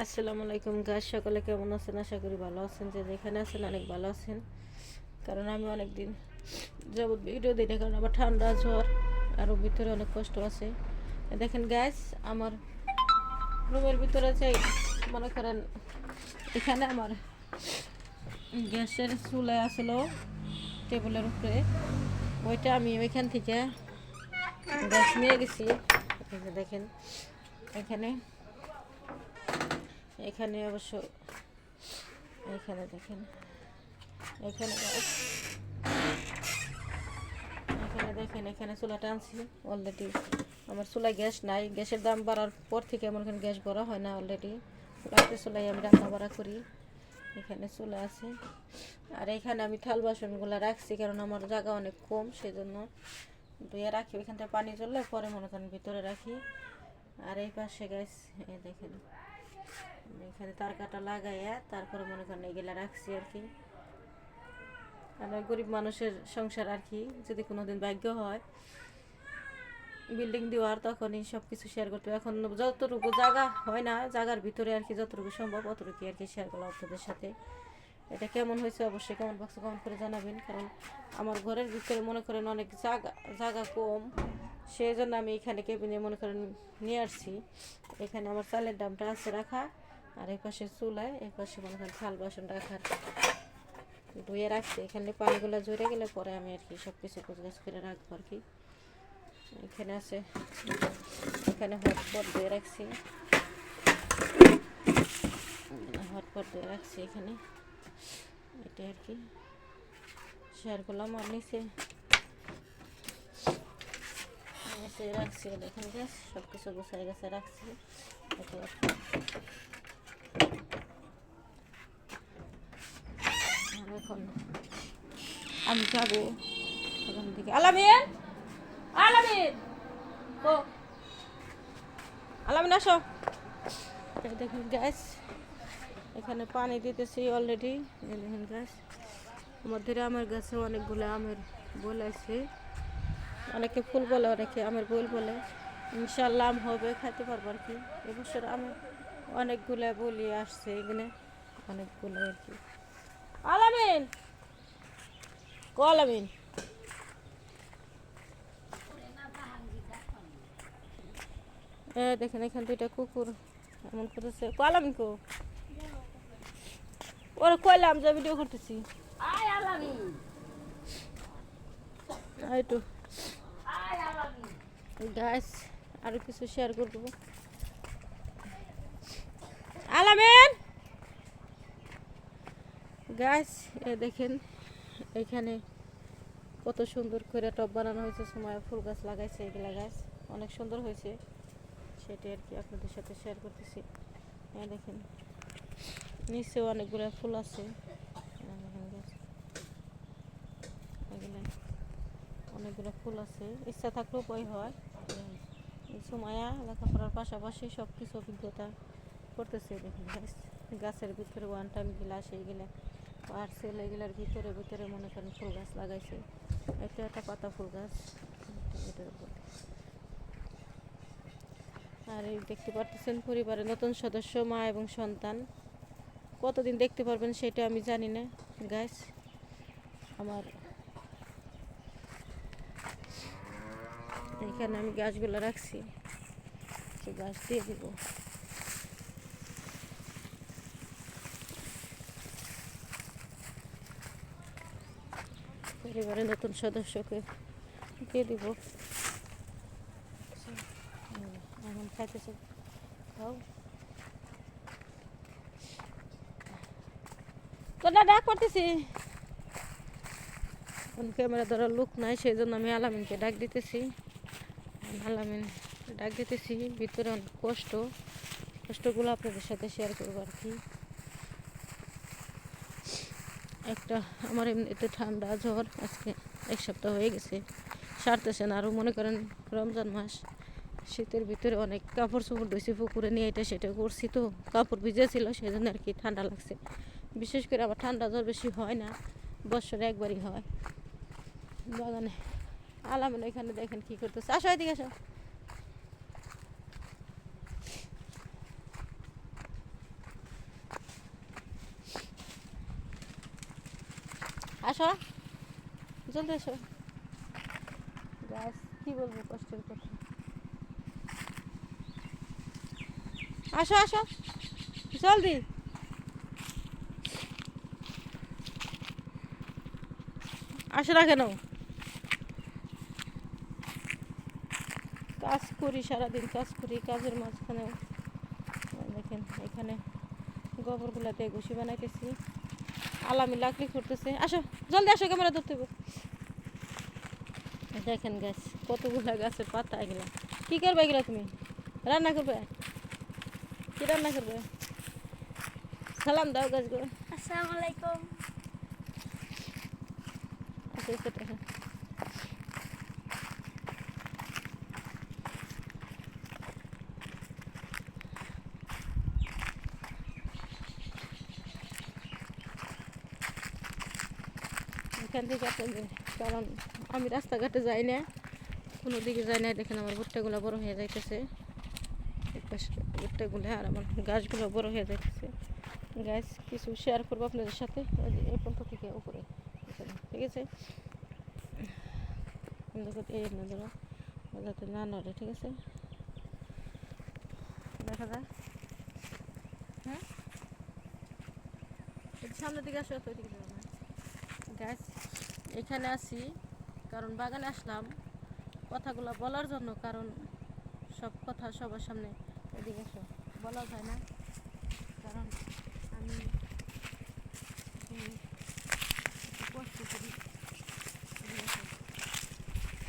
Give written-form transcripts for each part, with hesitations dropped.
আসসালামু আলাইকুম গাছ, সকলে কেমন আছেন? আশা করি ভালো আছেন। যে যেখানে আছেন অনেক ভালো আছেন, কারণ আমি অনেক দিন যাবত ভিডিও দিই না, কারণ আমার ঠান্ডা জ্বর আরও ভিতরে অনেক কষ্ট আছে। দেখেন গ্যাস, আমার রুমের ভিতরে আছে, মনে করেন এখানে আমার গ্যাসের চুলা আসলো টেবিলের উপরে, ওইটা আমি ওইখান থেকে গ্যাস নিয়ে গেছি। দেখেন এখানে এখানে অবশ্য এখানে দেখেন, এখানে এখানে দেখেন, এখানে চুলাটা আনছি অলরেডি। আমার চুলায় গ্যাস নাই, গ্যাসের দাম বাড়ার পর থেকে আমার এখানে গ্যাস ভরা হয় না অলরেডি। রাতে চুলায় আমি রান্না বাড়া করি। এখানে চুলা আছে, আর এখানে আমি থাল বাসনগুলো রাখছি, কারণ আমার জায়গা অনেক কম, সেই জন্য ধুয়ে রাখি। ওইখান থেকে পানি চললে পরে মনে করেন ভিতরে রাখি। আর এই পাশে গ্যাস দেখেন, এখানে তার কাটা লাগাইয়া তারপরে মনে করেন এগুলা রাখছি আর কি। আমরা গরিব মানুষের সংসার আর কি, যদি কোনো দিন ভাগ্য হয় বিল্ডিং দেওয়ার, তখনই সব কিছু শেয়ার করতে হবে। এখন যতটুকু জায়গা হয় না, জায়গার ভিতরে আর কি যতটুকু সম্ভব অতটুকু আর কি শেয়ার করলাম আপনাদের সাথে। এটা কেমন হয়েছে অবশ্যই কমেন্ট বক্সে কমেন্ট করে জানাবেন, কারণ আমার ঘরের ভিতরে মনে করেন অনেক জায়গা কম, সেই জন্য আমি এখানে কেবিনে মনে করেন নিয়ে আসছি। এখানে আমার চালের দামটা আছে রাখা, আর এই পাশে চুলায়, এই পাশে মনে করেন থাল বাসন রাখার ধুয়ে রাখছি। এখানে পানিগুলো জড়ে গেলে পরে আমি আর কি সব কিছু গোছগাছ করে রাখবো আর কি। এখানে আছে, এখানে হটপট দিয়ে রাখছি, হটপট দিয়ে রাখছি এখানে। এটা আর কি শেয়ার করলাম। আর নিচে রাখছি, দেখেন গ্যাস সব কিছু গোছাই গেছে রাখছি। এটা আর কি এখন আমি যাবো ওখান থেকে। আলামিন, আলামিন ও আলামিন আসো। দেখুন গ্যাস, এখানে পানি দিতেছি অলরেডি। দেখুন গ্যাস, মধ্যে আমের গাছে অনেকগুলো আমের বল আছে, অনেকে ফুল বলে, অনেকে আমের বল বলে। ইনশাল্লাহ আম হবে, খাইতে পারবো আর কি। এবছর আমের অনেকগুলো বলি আসছে, এখানে অনেকগুলো আর কি। আলামিন আলামিন দেখেন, এখান দুইটা কুকুর এমন করেছে। আলামিন কো, ওরা কইলাম যে ভিডিও করতেছি। একটু গাছ আরো কিছু শেয়ার করবো। আলামিন গাছ দেখেন, এখানে কত সুন্দর করে টব বানানো হয়েছে, সময় ফুল গাছ লাগাইছে, এগুলা গাছ অনেক সুন্দর হয়েছে, সেটি আর কি আপনাদের সাথে শেয়ার করতেছি। দেখেন নিচেও অনেকগুলো ফুল আছে, অনেকগুলো ফুল আছে। ইচ্ছা থাকলেও উপায় হয়। সুমায়া লেখাপড়ার পাশাপাশি সব কিছু অভিজ্ঞতা করতেছে। দেখেন গাছের ভিতরে ওয়ান টাইম গিলা সেইগুলা আর সেল এগুলার ভিতরে ভিতরে মনে করেন ফুল গাছ লাগাইছে। এটা একটা পাতা ফুল গাছ এটার উপর। আর এই দেখতে পারতেছেন পরিবারের নতুন সদস্য, মা এবং সন্তান। কতদিন দেখতে পারবেন সেটা আমি জানি না গাছ। আমার এখানে আমি গাছগুলো রাখছি, গাছ দিয়ে দিব। পরিবারের নতুন সদস্যকে দিয়ে দিব। এখন খাইতেছে, খাও। তোরা ডাক করতেছি, ক্যামেরা ধরার লোক নাই, সেই জন্য আমি আলামিনকে ডাক দিতেছি। আলামিন ডাক দিতেছি, ভিতরে অনেক কষ্টগুলো আপনাদের সাথে শেয়ার করবো আর কি। একটা আমার এমনিতে ঠান্ডা জ্বর আজকে 1 সপ্তাহ হয়ে গেছে, সারতেছে না। আরও মনে করেন রমজান মাস, শীতের ভিতরে অনেক কাপড় চোপড় ধুয়েছি, পুকুরে নিয়ে এটা সেটা করছি, তো কাপড় ভিজে ছিল, সেই জন্য আর কি ঠান্ডা লাগছে। বিশেষ করে আমার ঠান্ডা জ্বর বেশি হয় না, বছরে একবারই হয়। বাগানে আলামিন এখানে দেখেন কি করতেছে। আসো এদিকে আসো। আসো, জলদি আসো। গাছ কি বলবো, কষ্টের কথা। আসো আসো, জলদি। আসো না কেন? কাজ করি, সারাদিন কাজ করি, কাজের মাঝখানে দেখেন এখানে গোবরগুলা দিয়ে ঘুষি বানাইতেছি, আলামি লাকড়ি করতেছে। আসো জলদি আসো, ক্যামেরা ধরতে হবে। দেখেন গাছ, কতগুলা গাছের পাতা এগুলা। কি করবে এগুলা তুমি? রান্না করবে? কি রান্না করবে? সালাম দাও গাছগুলো। আসসালামু আলাইকুম। আচ্ছা সেটা হ্যাঁ। এখান থেকে আপনাদের, কারণ আমি রাস্তাঘাটে যাই না, কোনো দিকে যাই না। দেখেন আমার ভুট্টাগুলো বড় হয়ে যাইতেছে, ভুট্টাগুলো আর আমার গাছগুলো বড় হয়ে যাইতেছে। গাছ কিছু শেয়ার করবো আপনাদের সাথে, এই পর্যন্ত থেকে উপরে, ঠিক আছে? এই না ধরো, যাতে না নড়ে, ঠিক আছে? দেখা যায়। হ্যাঁ, সামনের দিকে আসো, তো এদিকে যাবো না। গাছ এখানে আসি কারণ বাগানে আসলাম কথাগুলো বলার জন্য, কারণ সব কথা সবার সামনে এদিকে এসো বলা যায় না, কারণ আমি একটু কষ্ট করি।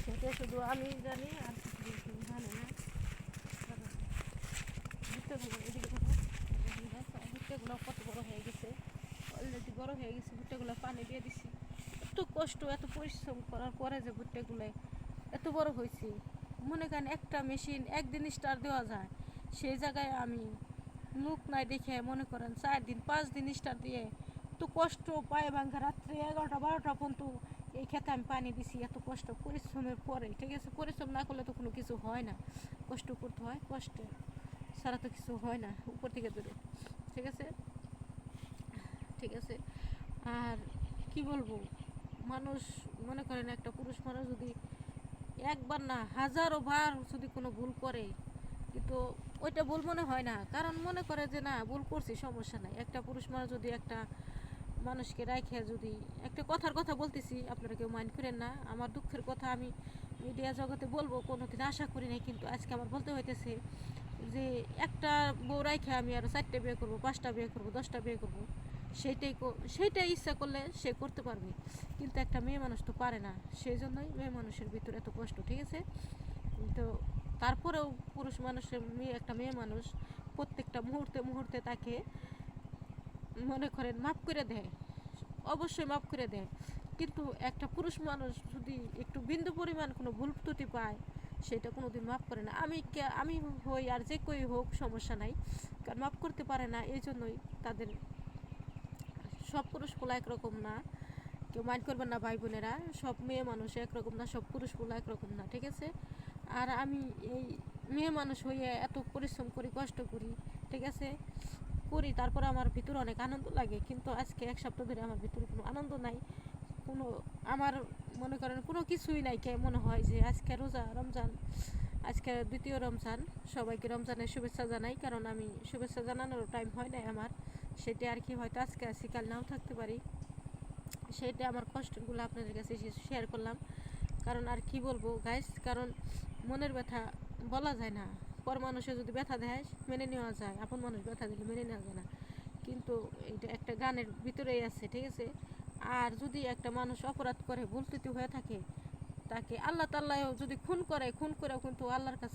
সেটা শুধু আমি জানি, আর কিছু জানে না। ভুট্টাগুলো এদিকে থাকো, ভুট্টাগুলো কত বড় হয়ে গেছে, অলরেডি বড় হয়ে গেছে। ভুট্টাগুলো পানি দিয়ে দিছি, এত কষ্ট এত পরিশ্রম করার পরে যে ভুট্টাগুলো এত বড় হয়েছে, মনে করেন একটা মেশিন একদিন স্টার দেওয়া যায়, সেই জায়গায় আমি লোক নাই দেখে মনে করেন 4 দিন 5 দিন স্টার দিয়ে এত কষ্ট পায়ে ভাঙ্গা রাত্রে 11টা 12টা পর্যন্ত এই খেতে আমি পানি দিছি, এত কষ্ট পরিশ্রমের পরে, ঠিক আছে? পরিশ্রম না করলে তো কোনো কিছু হয় না, কষ্ট করতে হয়, কষ্টে ছাড়া তো কিছু হয় না উপর থেকে দূরে, ঠিক আছে? ঠিক আছে। আর কি বলবো, মানুষ মনে করেন একটা পুরুষ মানুষ যদি একবার না হাজারো বার যদি কোনো ভুল করে, কিন্তু ওইটা ভুল মনে হয় না, কারণ মনে করে যে না ভুল করছি, সমস্যা নাই। একটা পুরুষ মানুষ যদি একটা মানুষকে রাখে, যদি একটা কথার কথা বলতেছি, আপনারা কেউ মাইন্ড করেন না, আমার দুঃখের কথা আমি মিডিয়া জগতে বলবো কোনোদিন আশা করি নাই, কিন্তু আজকে আমার বলতে হইতেছে যে একটা বউ রাখে আমি আরও 4টে বিয়ে করবো, 5টা বিয়ে করবো, 10টা বিয়ে করবো, সেইটাই ইচ্ছা করলে সে করতে পারবে, কিন্তু একটা মেয়ে মানুষ তো পারে না। সেই জন্যই মেয়ে মানুষের ভিতরে এত কষ্ট, ঠিক আছে? তো তারপরেও পুরুষ মানুষের একটা মেয়ে মানুষ প্রত্যেকটা মুহূর্তে মুহূর্তে তাকে মনে করেন মাফ করে দেয়, অবশ্যই মাফ করে দেয়। কিন্তু একটা পুরুষ মানুষ যদি একটু বিন্দু পরিমাণ কোনো ভুল ত্রুটি পায়, সেটা কোনো দিন মাফ করে না। আমি হই আর যে কেউ হোক, সমস্যা নাই, কারণ মাফ করতে পারে না। এই জন্যই তাদের, সব পুরুষগুলো একরকম না, কেউ মাইন্ড করবেন না ভাই বোনেরা, সব মেয়ে মানুষ একরকম না, সব পুরুষগুলো একরকম না, ঠিক আছে? আর আমি এই মেয়ে মানুষ হয়ে এত পরিশ্রম করি, কষ্ট করি, ঠিক আছে? করি, তারপরে আমার ভিতরে অনেক আনন্দ লাগে, কিন্তু আজকে 1 সপ্তাহ ধরে আমার ভিতরে কোনো আনন্দ নাই, কোনো, আমার মনে করেন কোনো কিছুই নাই। কে মনে হয় যে আজকে রোজা রমজান, আজকে দ্বিতীয় রমজান, সবাইকে রমজানের শুভেচ্ছা জানাই, কারণ আমি শুভেচ্ছা জানানোর টাইম হয় নাই আমার, সেটা আর কি, হয়তো আজকে আসি কাল নাও থাকতে পারি, সেটা আমার কষ্টগুলো আপনাদের কাছে শেয়ার করলাম। কারণ আর কি বলবো গাইস, কারণ মনের ব্যথা বলা যায় না, পর মানুষে যদি ব্যথা দেয় মেনে নেওয়া যায়, আপন মানুষ ব্যথা দিলে মেনে নেওয়া যায় না, কিন্তু এটা একটা গানের ভিতরেই আছে, ঠিক আছে? আর যদি একটা মানুষ অপরাধ করে, ভুল ত্রুটি হয়ে থাকে, তাকে আল্লাহ তাআলা যদি খুন করেও কিন্তু আল্লাহর কাছে